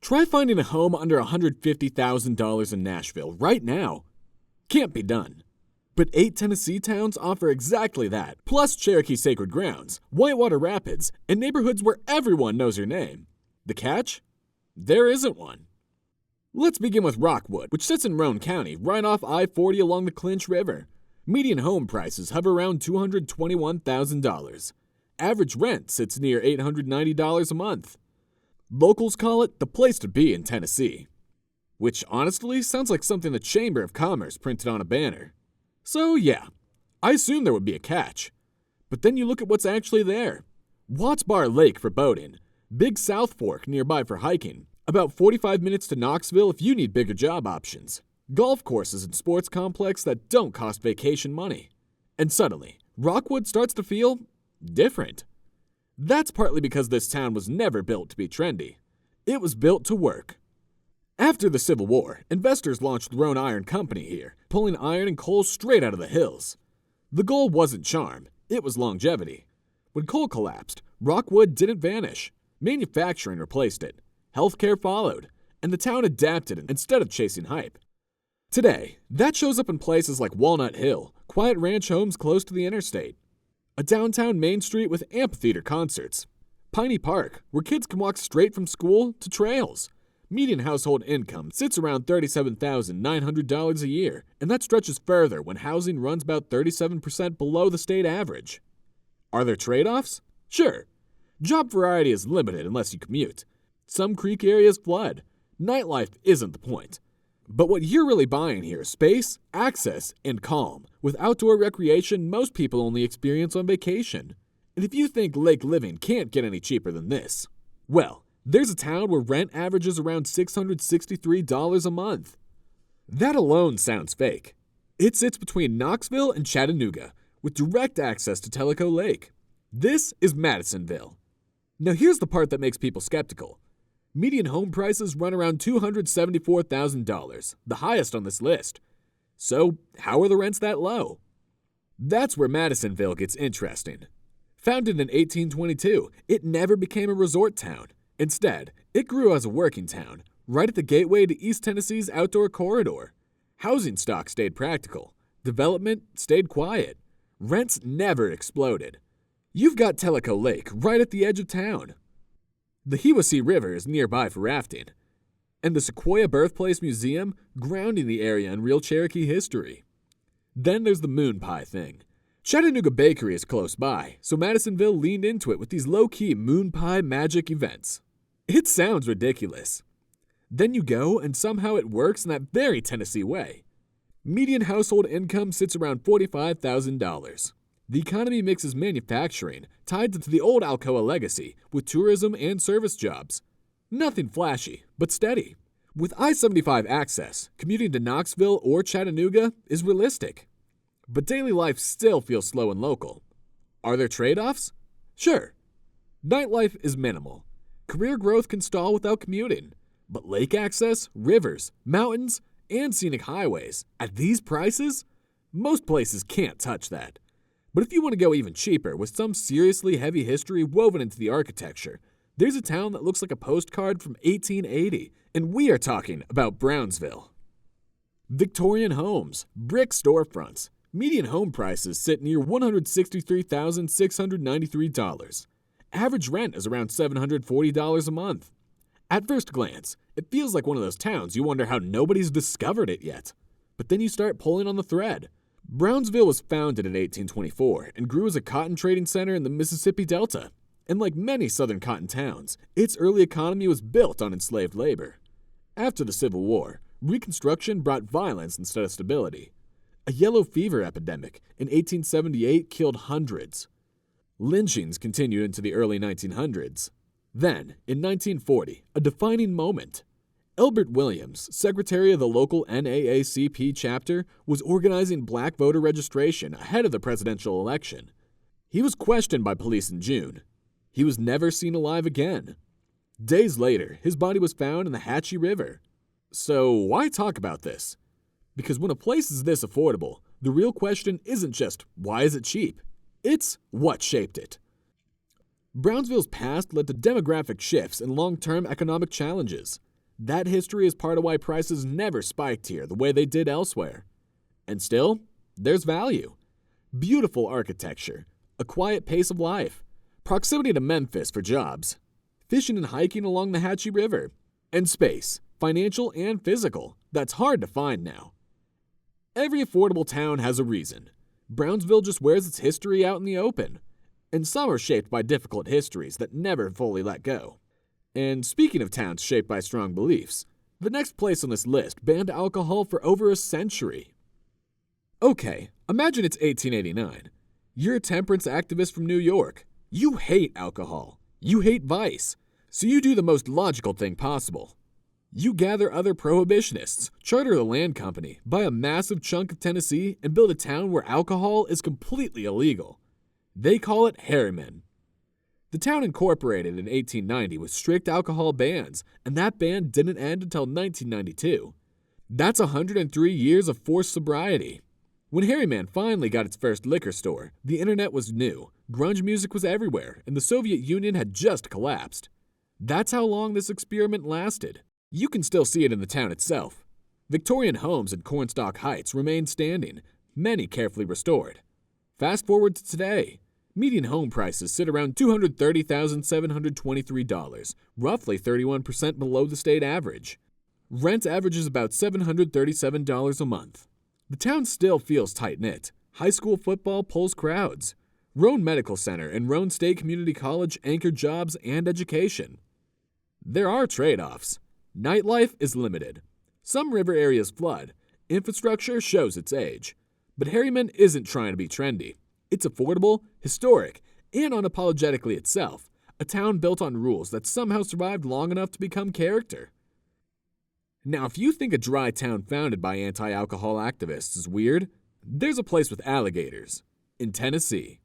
Try finding a home under $150,000 in Nashville right now. Can't be done. But 8 Tennessee towns offer exactly that, plus Cherokee Sacred Grounds, Whitewater Rapids, and neighborhoods where everyone knows your name. The catch? There isn't one. Let's begin with Rockwood, which sits in Roane County, right off I-40 along the Clinch River. Median home prices hover around $221,000. Average rent sits near $890 a month. Locals call it the place to be in Tennessee. Which honestly sounds like something the Chamber of Commerce printed on a banner. So yeah, I assumed there would be a catch. But then you look at what's actually there. Watts Bar Lake for boating, Big South Fork nearby for hiking, about 45 minutes to Knoxville if you need bigger job options, golf courses and sports complex that don't cost vacation money. And suddenly, Rockwood starts to feel different. That's partly because this town was never built to be trendy. It was built to work. After the Civil War, investors launched the Roane Iron Company here, pulling iron and coal straight out of the hills. The goal wasn't charm, it was longevity. When coal collapsed, Rockwood didn't vanish. Manufacturing replaced it. Healthcare followed, and the town adapted instead of chasing hype. Today, that shows up in places like Walnut Hill, quiet ranch homes close to the interstate. A downtown Main Street with amphitheater concerts. Piney Park, where kids can walk straight from school to trails. Median household income sits around $37,900 a year, and that stretches further when housing runs about 37% below the state average. Are there trade-offs? Sure. Job variety is limited unless you commute. Some creek areas flood. Nightlife isn't the point. But what you're really buying here is space, access, and calm, with outdoor recreation most people only experience on vacation. And if you think lake living can't get any cheaper than this, well, there's a town where rent averages around $663 a month. That alone sounds fake. It sits between Knoxville and Chattanooga, with direct access to Tellico Lake. This is Madisonville. Now here's the part that makes people skeptical. Median home prices run around $274,000, the highest on this list. So how are the rents that low? That's where Madisonville gets interesting. Founded in 1822, it never became a resort town. Instead, it grew as a working town, right at the gateway to East Tennessee's outdoor corridor. Housing stock stayed practical. Development stayed quiet. Rents never exploded. You've got Tellico Lake right at the edge of town. The Hiwassee River is nearby for rafting. And the Sequoia Birthplace Museum grounding the area in real Cherokee history. Then there's the moon pie thing. Chattanooga Bakery is close by, so Madisonville leaned into it with these low-key moon pie magic events. It sounds ridiculous. Then you go, and somehow it works in that very Tennessee way. Median household income sits around $45,000. The economy mixes manufacturing, tied to the old Alcoa legacy, with tourism and service jobs. Nothing flashy, but steady. With I-75 access, commuting to Knoxville or Chattanooga is realistic. But daily life still feels slow and local. Are there trade-offs? Sure. Nightlife is minimal. Career growth can stall without commuting. But lake access, rivers, mountains, and scenic highways, at these prices, most places can't touch that. But if you want to go even cheaper with some seriously heavy history woven into the architecture, there's a town that looks like a postcard from 1880, and we are talking about Brownsville. Victorian homes, brick storefronts. Median home prices sit near $163,693. Average rent is around $740 a month. At first glance, it feels like one of those towns you wonder how nobody's discovered it yet. But then you start pulling on the thread. Brownsville was founded in 1824 and grew as a cotton trading center in the Mississippi Delta. And like many southern cotton towns, its early economy was built on enslaved labor. After the Civil War, Reconstruction brought violence instead of stability. A yellow fever epidemic in 1878 killed hundreds. Lynchings continued into the early 1900s. Then, in 1940, a defining moment. Elbert Williams, secretary of the local NAACP chapter, was organizing black voter registration ahead of the presidential election. He was questioned by police in June. He was never seen alive again. Days later, his body was found in the Hatchie River. So why talk about this? Because when a place is this affordable, the real question isn't just, why is it cheap? It's what shaped it. Brownsville's past led to demographic shifts and long-term economic challenges. That history is part of why prices never spiked here the way they did elsewhere. And still, there's value. Beautiful architecture, a quiet pace of life, proximity to Memphis for jobs, fishing and hiking along the Hatchie River, and space, financial and physical, that's hard to find now. Every affordable town has a reason. Brownsville just wears its history out in the open, and some are shaped by difficult histories that never fully let go. And speaking of towns shaped by strong beliefs, the next place on this list banned alcohol for over a century. Okay, imagine it's 1889. You're a temperance activist from New York. You hate alcohol. You hate vice. So you do the most logical thing possible. You gather other prohibitionists, charter a land company, buy a massive chunk of Tennessee, and build a town where alcohol is completely illegal. They call it Harriman. The town incorporated in 1890 with strict alcohol bans, and that ban didn't end until 1992. That's 103 years of forced sobriety. When Harriman finally got its first liquor store, the internet was new, grunge music was everywhere, and the Soviet Union had just collapsed. That's how long this experiment lasted. You can still see it in the town itself. Victorian homes in Cornstalk Heights remain standing, many carefully restored. Fast forward to today. Median home prices sit around $230,723, roughly 31% below the state average. Rent averages about $737 a month. The town still feels tight-knit. High school football pulls crowds. Roane Medical Center and Roane State Community College anchor jobs and education. There are trade-offs. Nightlife is limited. Some river areas flood. Infrastructure shows its age. But Harriman isn't trying to be trendy. It's affordable, historic, and unapologetically itself, a town built on rules that somehow survived long enough to become character. Now, if you think a dry town founded by anti-alcohol activists is weird, there's a place with alligators, in Tennessee.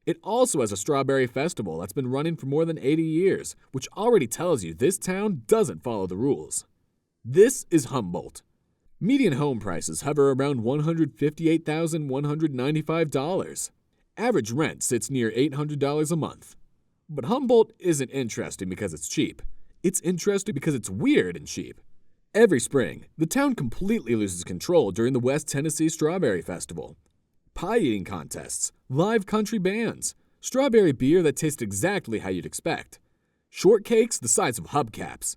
It also has a strawberry festival that's been running for more than 80 years, which already tells you this town doesn't follow the rules. This is Humboldt. Median home prices hover around $158,195. Average rent sits near $800 a month. But Humboldt isn't interesting because it's cheap. It's interesting because it's weird and cheap. Every spring, the town completely loses control during the West Tennessee Strawberry Festival. Pie-eating contests, live country bands, strawberry beer that tastes exactly how you'd expect, shortcakes the size of hubcaps,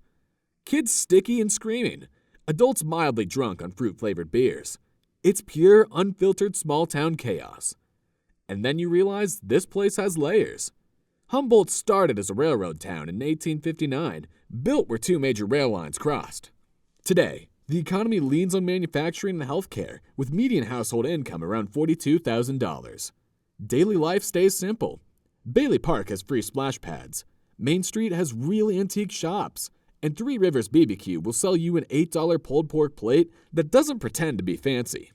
kids sticky and screaming, adults mildly drunk on fruit-flavored beers. It's pure, unfiltered small-town chaos. And then you realize this place has layers. Humboldt started as a railroad town in 1859, built where two major rail lines crossed. Today, the economy leans on manufacturing and healthcare, with median household income around $42,000. Daily life stays simple. Bailey Park has free splash pads. Main Street has real antique shops. And Three Rivers BBQ will sell you an $8 pulled pork plate that doesn't pretend to be fancy.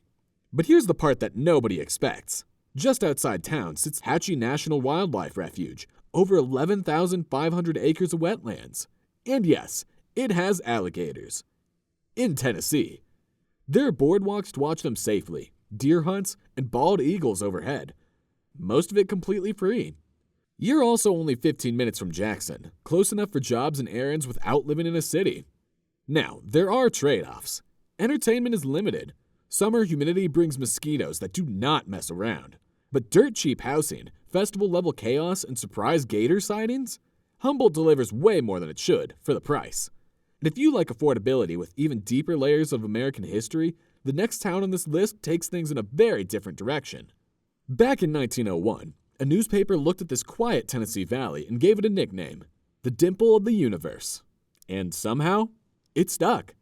But here's the part that nobody expects. Just outside town sits Hatchie National Wildlife Refuge, over 11,500 acres of wetlands. And yes, it has alligators. In Tennessee. There are boardwalks to watch them safely, deer hunts, and bald eagles overhead. Most of it completely free. You're also only 15 minutes from Jackson, close enough for jobs and errands without living in a city. Now, there are trade-offs. Entertainment is limited. Summer humidity brings mosquitoes that do not mess around. But dirt-cheap housing, festival-level chaos, and surprise gator sightings? Humboldt delivers way more than it should for the price. And if you like affordability with even deeper layers of American history, the next town on this list takes things in a very different direction. Back in 1901, a newspaper looked at this quiet Tennessee valley and gave it a nickname, the Dimple of the Universe. And somehow, it stuck.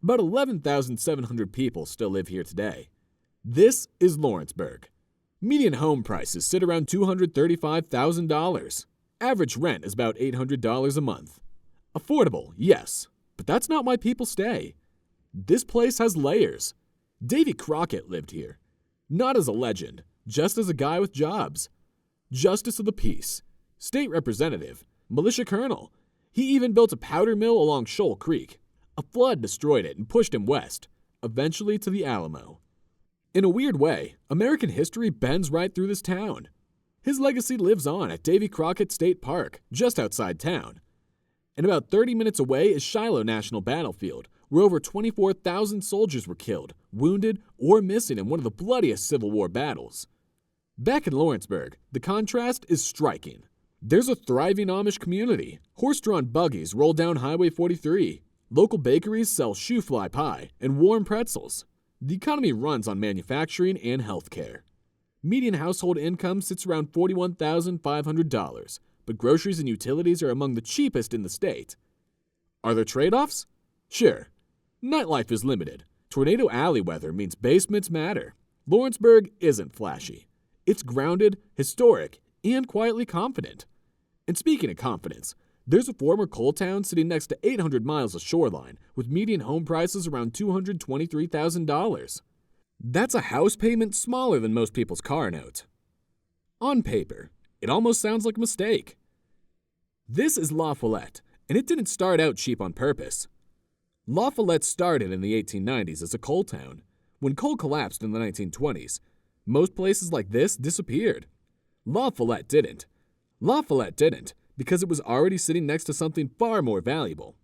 About 11,700 people still live here today. This is Lawrenceburg. Median home prices sit around $235,000. Average rent is about $800 a month. Affordable, yes, but that's not why people stay. This place has layers. Davy Crockett lived here. Not as a legend, just as a guy with jobs. Justice of the Peace, state representative, militia colonel. He even built a powder mill along Shoal Creek. A flood destroyed it and pushed him west, eventually to the Alamo. In a weird way, American history bends right through this town. His legacy lives on at Davy Crockett State Park, just outside town. And about 30 minutes away is Shiloh National Battlefield, where over 24,000 soldiers were killed, wounded, or missing in one of the bloodiest Civil War battles. Back in Lawrenceburg, the contrast is striking. There's a thriving Amish community. Horse-drawn buggies roll down Highway 43. Local bakeries sell shoe-fly pie and warm pretzels. The economy runs on manufacturing and healthcare. Median household income sits around $41,500, but groceries and utilities are among the cheapest in the state. Are there trade-offs? Sure. Nightlife is limited. Tornado alley weather means basements matter. Lawrenceburg isn't flashy. It's grounded, historic, and quietly confident. And speaking of confidence, there's a former coal town sitting next to 800 miles of shoreline with median home prices around $223,000. That's a house payment smaller than most people's car note. On paper, it almost sounds like a mistake. This is LaFollette, and it didn't start out cheap on purpose. LaFollette started in the 1890s as a coal town. When coal collapsed in the 1920s, most places like this disappeared. LaFollette didn't. LaFollette didn't because it was already sitting next to something far more valuable.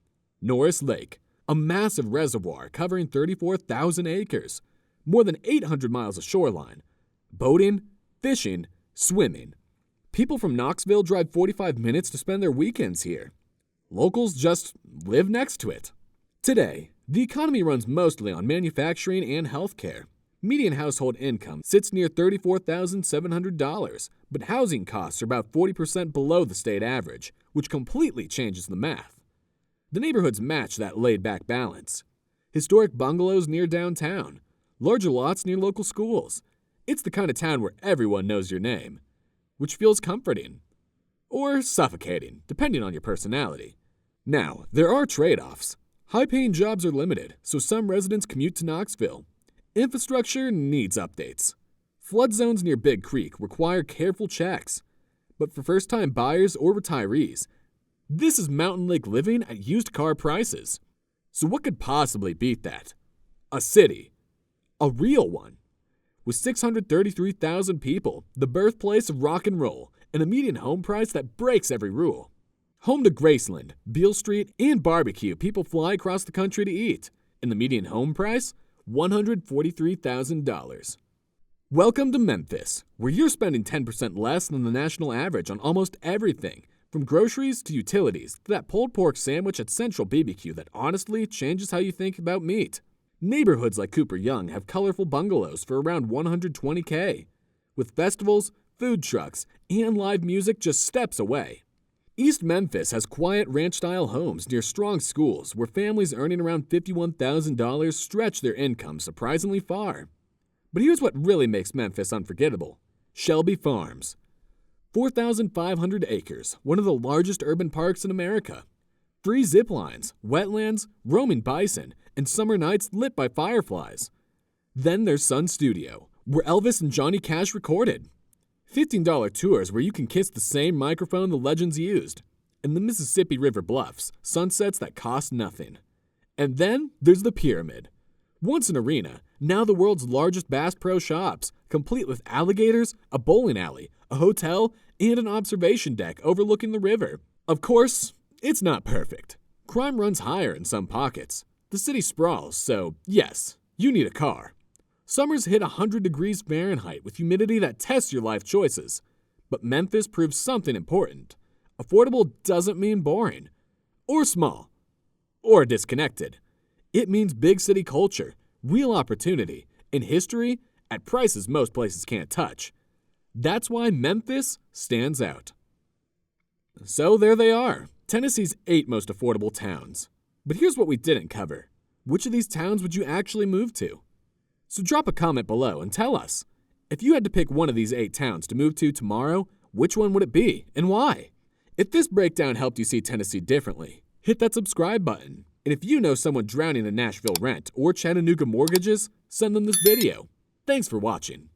Norris Lake, a massive reservoir covering 34,000 acres, more than 800 miles of shoreline. Boating, fishing, swimming. People from Knoxville drive 45 minutes to spend their weekends here. Locals just live next to it. Today, the economy runs mostly on manufacturing and healthcare. Median household income sits near $34,700, but housing costs are about 40% below the state average, which completely changes the math. The neighborhoods match that laid-back balance. Historic bungalows near downtown, larger lots near local schools. It's the kind of town where everyone knows your name, which feels comforting. Or suffocating, depending on your personality. Now, there are trade-offs. High-paying jobs are limited, so some residents commute to Knoxville. Infrastructure needs updates. Flood zones near Big Creek require careful checks. But for first-time buyers or retirees, this is mountain lake living at used car prices. So what could possibly beat that? A city. A real one. With 633,000 people, the birthplace of rock and roll, and a median home price that breaks every rule. Home to Graceland, Beale Street, and barbecue people fly across the country to eat. And the median home price? $143,000. Welcome to Memphis, where you're spending 10% less than the national average on almost everything, from groceries to utilities to that pulled pork sandwich at Central BBQ that honestly changes how you think about meat. Neighborhoods like Cooper Young have colorful bungalows for around $120K, with festivals, food trucks, and live music just steps away. East Memphis has quiet ranch-style homes near strong schools where families earning around $51,000 stretch their income surprisingly far. But here's what really makes Memphis unforgettable. Shelby Farms. 4,500 acres, one of the largest urban parks in America. Free zip lines, wetlands, roaming bison, and summer nights lit by fireflies. Then there's Sun Studio, where Elvis and Johnny Cash recorded. $15 tours where you can kiss the same microphone the legends used. And the Mississippi River Bluffs, sunsets that cost nothing. And then there's the Pyramid. Once an arena, now the world's largest Bass Pro Shops, complete with alligators, a bowling alley, a hotel, and an observation deck overlooking the river. Of course, it's not perfect. Crime runs higher in some pockets. The city sprawls, so yes, you need a car. Summers hit 100 degrees Fahrenheit with humidity that tests your life choices. But Memphis proves something important. Affordable doesn't mean boring, or small, or disconnected. It means big city culture, real opportunity, and history at prices most places can't touch. That's why Memphis stands out. So there they are, Tennessee's 8 most affordable towns. But here's what we didn't cover. Which of these towns would you actually move to? So drop a comment below and tell us. If you had to pick one of these 8 towns to move to tomorrow, which one would it be and why? If this breakdown helped you see Tennessee differently, hit that subscribe button. And if you know someone drowning in Nashville rent or Chattanooga mortgages, send them this video. Thanks for watching.